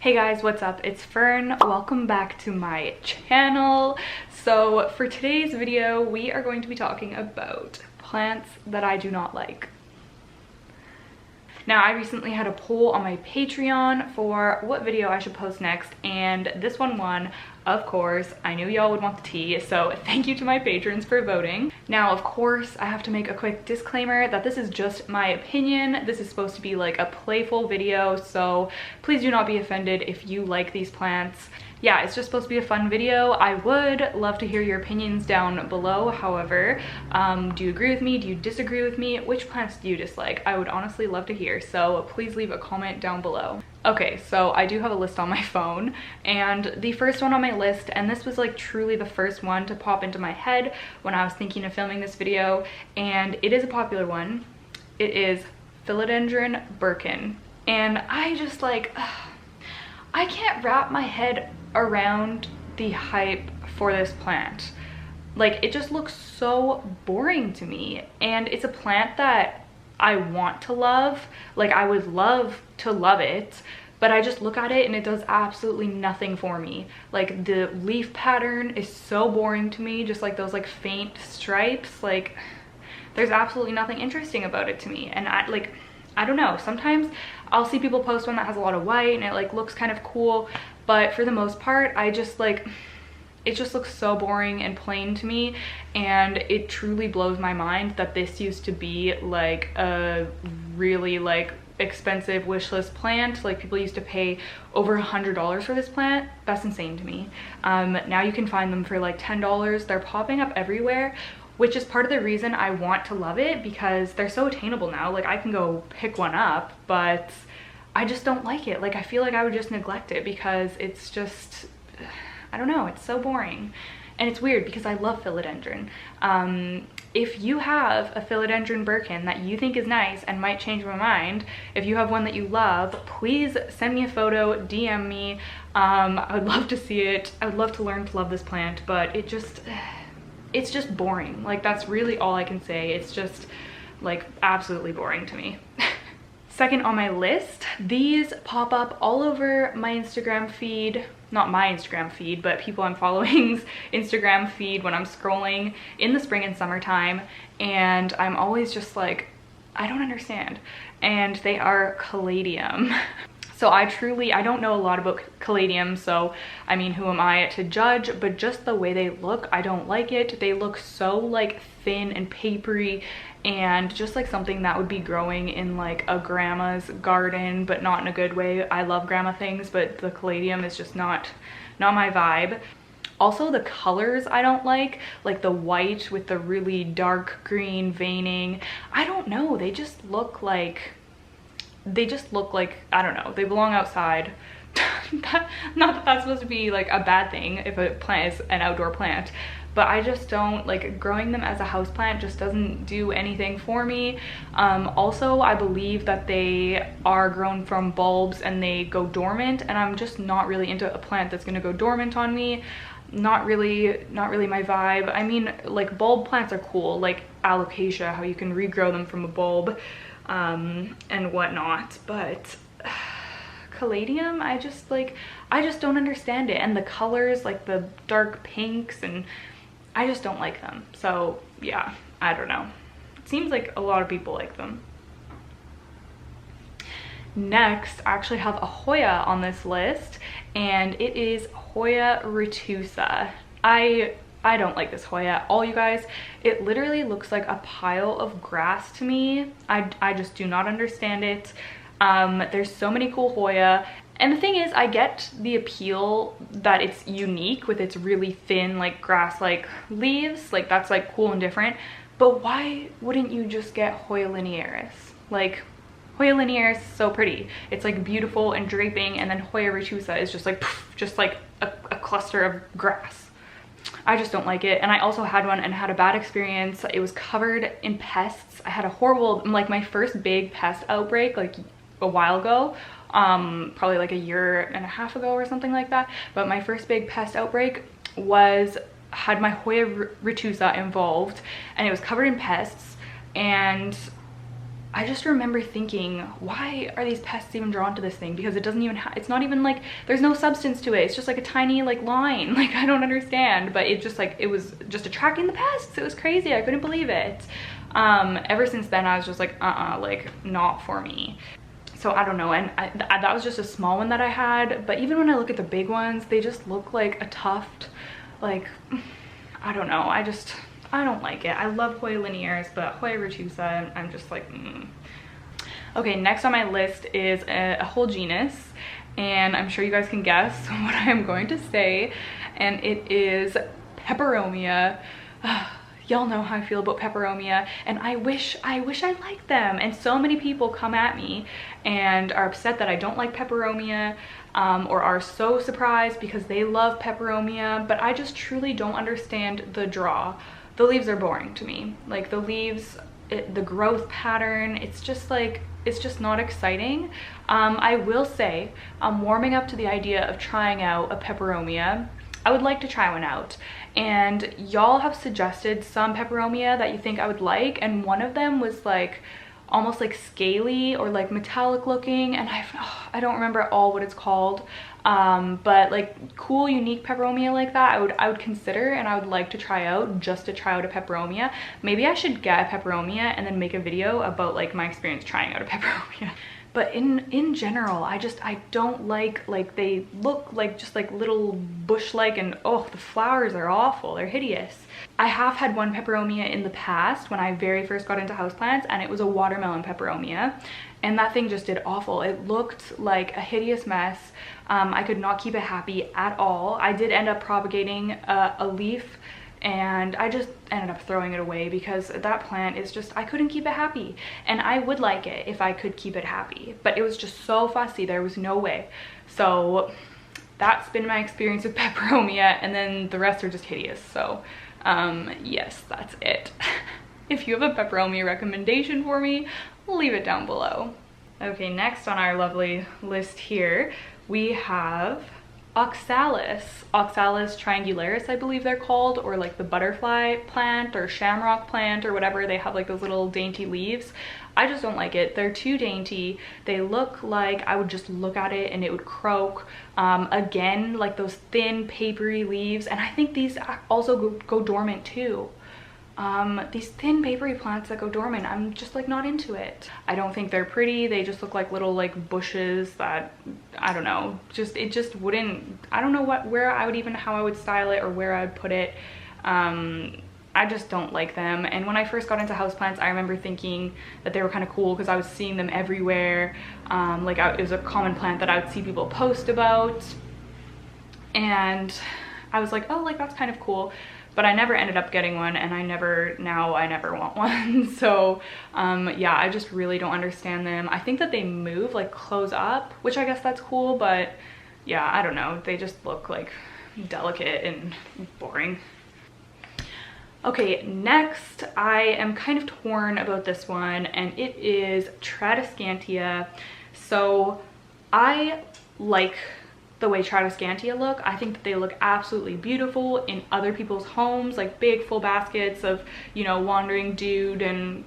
Hey guys, what's up? It's Fern. Welcome back to my channel. So for today's video, we are going to be talking about plants that I do not like. Now, I recently had a poll on my Patreon for what video I should post next, and this one won. Of course, I knew y'all would want the tea, so thank you to my patrons for voting. Now, of course, I have to make a quick disclaimer that this is just my opinion. This is supposed to be like a playful video, so please do not be offended if you like these plants. Yeah, it's just supposed to be a fun video. I would love to hear your opinions down below. However, do you agree with me? Do you disagree with me? Which plants do you dislike? I would honestly love to hear, so please leave a comment down below. Okay, so I do have a list on my phone, and the first one on my list, and this was like truly the first one to pop into my head when I was thinking of filming this video, and it is a popular one. It is Philodendron Birkin, and I just like, I can't wrap my head around the hype for this plant. Like, it just looks so boring to me, and it's a plant that I want to love. Like, I would love to love it, but I just look at it and it does absolutely nothing for me. Like, the leaf pattern is so boring to me, just like those like faint stripes. Like, there's absolutely nothing interesting about it to me, and I don't know, sometimes I'll see people post one that has a lot of white and it like looks kind of cool, but for the most part, I just like, it just looks so boring and plain to me, and it truly blows my mind that this used to be like a really like expensive wish list plant. Like, people used to pay over $100 for this plant. That's insane to me. Now you can find them for like $10. They're popping up everywhere, which is part of the reason I want to love it, because they're so attainable now. Like, I can go pick one up, but I just don't like it. Like, I feel like I would just neglect it because it's just, I don't know, it's so boring. And it's weird because I love philodendron. If you have a Philodendron Birkin that you think is nice and might change my mind, if you have one that you love, please send me a photo, DM me. I would love to see it. I would love to learn to love this plant, but it's just boring. Like, that's really all I can say. It's just like absolutely boring to me. Second on my list, these pop up all over my Instagram feed. Not my Instagram feed, but people I'm following's Instagram feed when I'm scrolling in the spring and summertime, and I'm always just like, I don't understand. And they are Caladium. So I don't know a lot about Caladium, so I mean, who am I to judge, but just the way they look, I don't like it. They look so like thin and papery, and just like something that would be growing in like a grandma's garden, but not in a good way. I love grandma things, but the Caladium is just not my vibe. Also, the colors I don't like the white with the really dark green veining. I don't know, they just look like, I don't know, they belong outside. Not that that's supposed to be like a bad thing if a plant is an outdoor plant, but I just don't like, growing them as a house plant just doesn't do anything for me. Also, I believe that they are grown from bulbs and they go dormant, and I'm just not really into a plant that's gonna go dormant on me. Not really my vibe. I mean, like, bulb plants are cool, like alocasia, how you can regrow them from a bulb and whatnot, but Caladium, I just don't understand it. And the colors, like the dark pinks, and I just don't like them. So yeah, I don't know. It seems like a lot of people like them. Next, I actually have a Hoya on this list, and it is Hoya Rotusa. I don't like this Hoya. All you guys, it literally looks like a pile of grass to me. I just do not understand it. There's so many cool Hoya, and the thing is, I get the appeal that it's unique with its really thin like grass like leaves, like that's like cool and different, but why wouldn't you just get Hoya linearis? Like, Hoya linearis is so pretty, it's like beautiful and draping, and then Hoya Rotusa is just like poof, just like a cluster of grass. I just don't like it. And I also had one and had a bad experience. It was covered in pests. I had a horrible, like my first big pest outbreak like a while ago, probably like a year and a half ago or something like that. But my first big pest outbreak had my Hoya Rotusa involved, and it was covered in pests, and I just remember thinking, why are these pests even drawn to this thing? Because it doesn't even it's not even like, there's no substance to it. It's just like a tiny like line. Like, I don't understand, but it just like, it was just attracting the pests. It was crazy. I couldn't believe it. Ever since then, I was just like, like not for me. So I don't know, and that was just a small one that I had, but even when I look at the big ones, they just look like a tuft. Like, I don't know, I don't like it. I love Hoya linearis, but Hoya Rotusa, I'm just like, Okay, next on my list is a whole genus, and I'm sure you guys can guess what I'm going to say, and it is Peperomia. Y'all know how I feel about Peperomia, and I wish I liked them. And so many people come at me and are upset that I don't like Peperomia, or are so surprised because they love Peperomia, but I just truly don't understand the draw. The leaves are boring to me. Like, the leaves, the growth pattern, it's just like, it's just not exciting. I will say I'm warming up to the idea of trying out a Peperomia. I would like to try one out, and y'all have suggested some Peperomia that you think I would like, and one of them was like almost like scaly or like metallic looking, and I don't remember at all what it's called, but like cool unique Peperomia like that I would consider, and I would like to try out, just to try out a Peperomia. Maybe I should get a Peperomia and then make a video about like my experience trying out a Peperomia. But in general, I don't like they look like just like little bush-like, and oh, the flowers are awful. They're hideous. I have had one Peperomia in the past when I very first got into houseplants, and it was a watermelon Peperomia, and that thing just did awful. It looked like a hideous mess. I could not keep it happy at all. I did end up propagating a leaf, and I just ended up throwing it away because that plant is just, I couldn't keep it happy. And I would like it if I could keep it happy, but it was just so fussy, there was no way. So that's been my experience with Peperomia, and then the rest are just hideous. So yes, that's it. If you have a Peperomia recommendation for me, leave it down below. Okay, next on our lovely list here, we have Oxalis triangularis, I believe they're called, or like the butterfly plant or shamrock plant or whatever. They have like those little dainty leaves. I just don't like it. They're too dainty. They look like I would just look at it and it would croak. Again, like those thin papery leaves, and I think these also go dormant too. These thin papery plants that go dormant, I'm just like not into it. I don't think they're pretty. They just look like little like bushes that, I don't know, it just wouldn't, I don't know how I would style it or where I would put it. I just don't like them. And when I first got into houseplants, I remember thinking that they were kind of cool because I was seeing them everywhere. It was a common plant that I would see people post about, and I was like, oh, like that's kind of cool. But I never ended up getting one, and I never want one. So yeah, I just really don't understand them. I think that they move, like close up, which I guess that's cool, but yeah, I don't know. They just look like delicate and boring. Okay, next I am kind of torn about this one, and it is Tradescantia. So I like the way Tradescantia look. I think that they look absolutely beautiful in other people's homes, like big full baskets of, you know, wandering dude and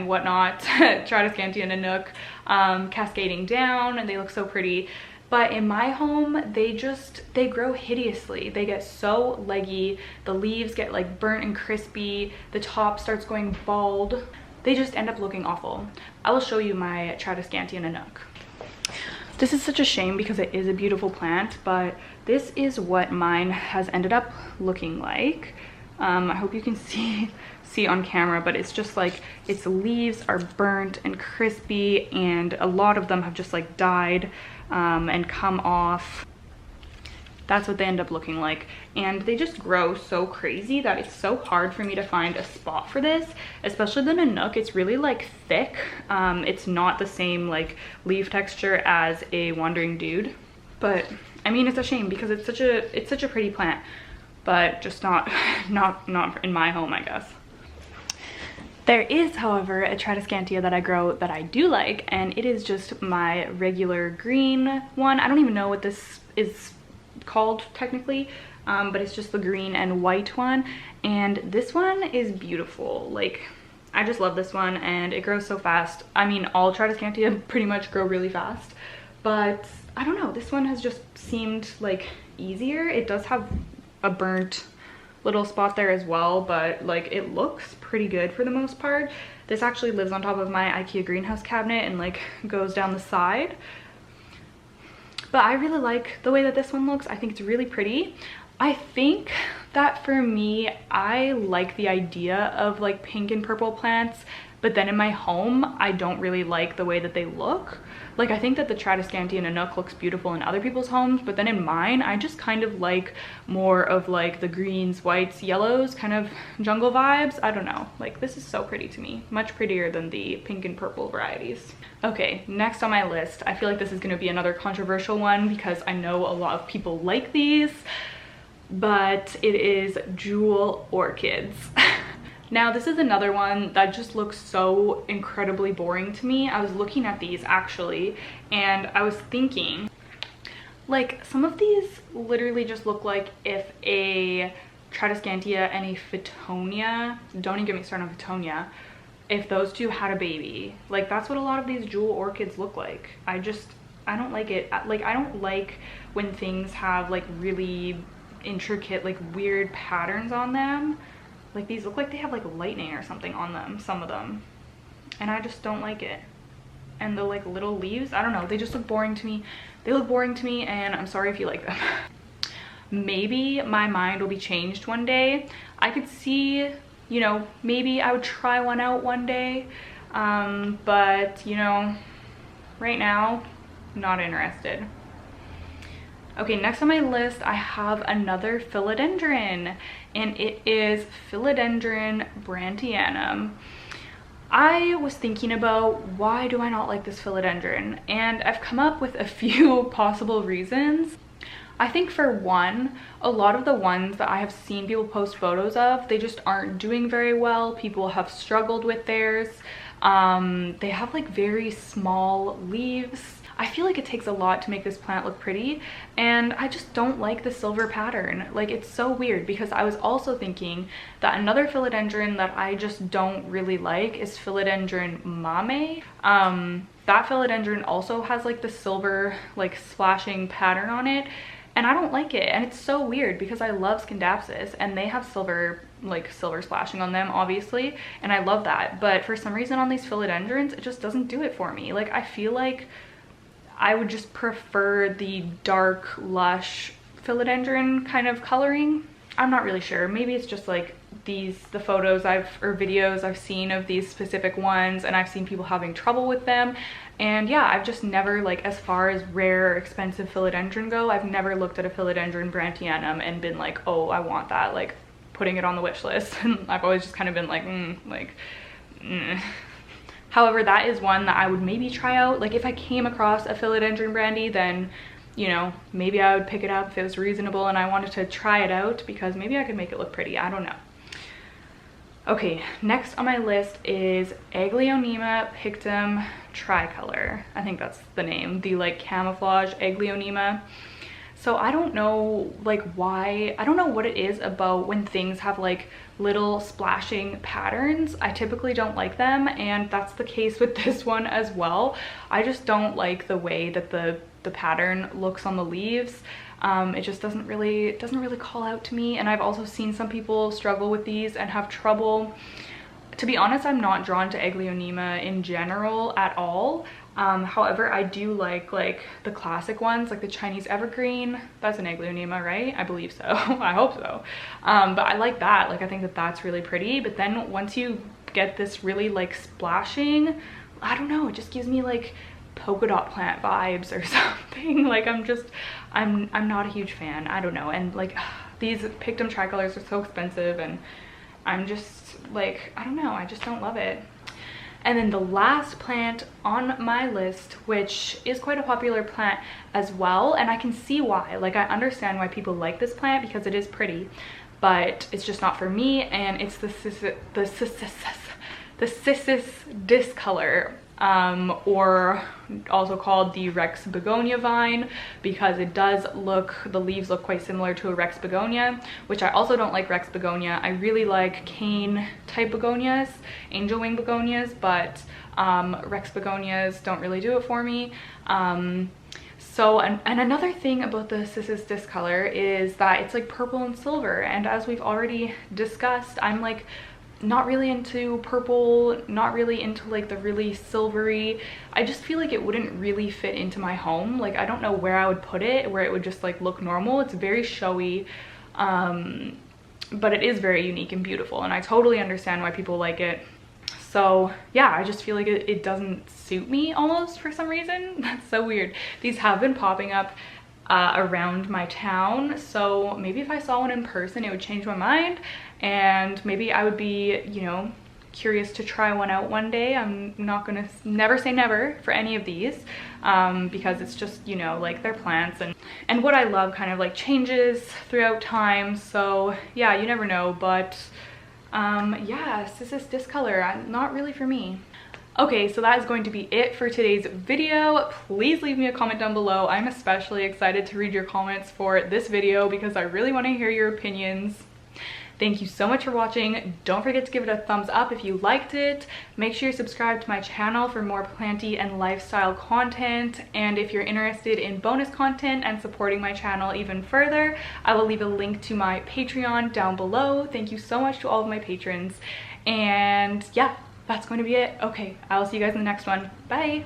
whatnot. Tradescantia in a nook, cascading down, and they look so pretty. But in my home, they grow hideously. They get so leggy, the leaves get like burnt and crispy, the top starts going bald. They just end up looking awful. I will show you my Tradescantia in a nook. This is such a shame because it is a beautiful plant, but this is what mine has ended up looking like. I hope you can see on camera, but it's just like its leaves are burnt and crispy, and a lot of them have just like died and come off. That's what they end up looking like, and they just grow so crazy that it's so hard for me to find a spot for this, especially in a nook. It's really like thick. It's not the same like leaf texture as a wandering dude, but I mean, it's a shame because it's such a pretty plant, but just not in my home, I guess. There is, however, a Tradescantia that I grow that I do like, and it is just my regular green one. I don't even know what this is called technically, but it's just the green and white one, and this one is beautiful. Like, I just love this one, and it grows so fast. I mean, all Tradescantia pretty much grow really fast, but I don't know, this one has just seemed like easier. It does have a burnt little spot there as well, but like it looks pretty good for the most part. This actually lives on top of my IKEA greenhouse cabinet and like goes down the side. But I really like the way that this one looks. I think it's really pretty. I think that for me, I like the idea of like pink and purple plants, but then in my home, I don't really like the way that they look. Like, I think that the Tradescantia Nanook looks beautiful in other people's homes, but then in mine, I just kind of like more of like the greens, whites, yellows, kind of jungle vibes. I don't know, like this is so pretty to me. Much prettier than the pink and purple varieties. Okay, next on my list, I feel like this is gonna be another controversial one because I know a lot of people like these, but it is jewel orchids. Now, this is another one that just looks so incredibly boring to me. I was looking at these actually, and I was thinking, like, some of these literally just look like if a Tradescantia and a Fittonia, don't even get me started on Fittonia, if those two had a baby. Like, that's what a lot of these jewel orchids look like. I don't like it. Like, I don't like when things have like really intricate, like weird patterns on them. Like, these look like they have like lightning or something on them, some of them, and I just don't like it. And the like little leaves, I don't know, they just look boring to me. They look boring to me, and I'm sorry if you like them. Maybe my mind will be changed one day. I could see, you know, maybe I would try one out one day, but you know, right now, not interested. Okay, next on my list, I have another philodendron, and it is Philodendron Brandy. I was thinking about why do I not like this philodendron, and I've come up with a few possible reasons. I think for one, a lot of the ones that I have seen people post photos of, they just aren't doing very well. People have struggled with theirs. They have like very small leaves. I feel like it takes a lot to make this plant look pretty, and I just don't like the silver pattern. Like, it's so weird because I was also thinking that another philodendron that I just don't really like is Philodendron mame. That philodendron also has like the silver like splashing pattern on it, and I don't like it. And it's so weird because I love Scindapsus and they have silver splashing on them, obviously, and I love that. But for some reason on these philodendrons, it just doesn't do it for me. Like, I feel like I would just prefer the dark, lush philodendron kind of coloring. I'm not really sure. Maybe it's just like the photos or videos I've seen of these specific ones, and I've seen people having trouble with them. And yeah, I've just never, like, as far as rare, expensive philodendron go, I've never looked at a Philodendron Brandy and been like, oh, I want that, like putting it on the wish list. And I've always just kind of been like, However, that is one that I would maybe try out. Like, if I came across a Philodendron Brandy, then, you know, maybe I would pick it up if it was reasonable and I wanted to try it out, because maybe I could make it look pretty. I don't know. Okay, next on my list is Aglaonema Pictum Tricolor. I think that's the name, the like camouflage Aglaonema. So I don't know like why, I don't know what it is about when things have like little splashing patterns. I typically don't like them, and that's the case with this one as well. I just don't like the way that the pattern looks on the leaves. It just doesn't really call out to me, and I've also seen some people struggle with these and have trouble. To be honest, I'm not drawn to Aglaonema in general at all. However, I do like the classic ones, like the Chinese evergreen. That's an Aglaonema, right? I believe so. I hope so. But I like that. Like, I think that that's really pretty. But then once you get this really like splashing, I don't know, it just gives me like polka dot plant vibes or something. Like, I'm not a huge fan. I don't know. And like these Pictum tricolors are so expensive, and I'm just like, I don't know, I just don't love it. And then the last plant on my list, which is quite a popular plant as well, and I can see why. Like, I understand why people like this plant because it is pretty, but it's just not for me, and it's the Sisyphus discolor. or also called the Rex begonia vine, because it does look, the leaves look quite similar to a Rex begonia, which I also don't like Rex begonia. I really like cane type begonias, angel wing begonias, but Rex begonias don't really do it for me. So, and another thing about the Sisyphus discolor is that it's like purple and silver, and as we've already discussed, I'm like not really into purple, not really into like the really silvery. I just feel like it wouldn't really fit into my home. Like, I don't know where I would put it, where it would just like look normal. It's very showy, but it is very unique and beautiful, and I totally understand why people like it. So yeah, I just feel like it doesn't suit me almost for some reason. That's so weird. These have been popping up around my town, so maybe if I saw one in person it would change my mind, and maybe I would be, you know, curious to try one out one day. I'm not gonna never say never for any of these, because it's just, you know, like they're plants, and what I love kind of like changes throughout time. So yeah, you never know, but yeah, Sisyphus discolor, not really for me. Okay, so that is going to be it for today's video. Please leave me a comment down below. I'm especially excited to read your comments for this video because I really want to hear your opinions. Thank you so much for watching. Don't forget to give it a thumbs up if you liked it. Make sure you subscribe to my channel for more planty and lifestyle content. And if you're interested in bonus content and supporting my channel even further, I will leave a link to my Patreon down below. Thank you so much to all of my patrons. And yeah, that's going to be it. Okay, I will see you guys in the next one. Bye.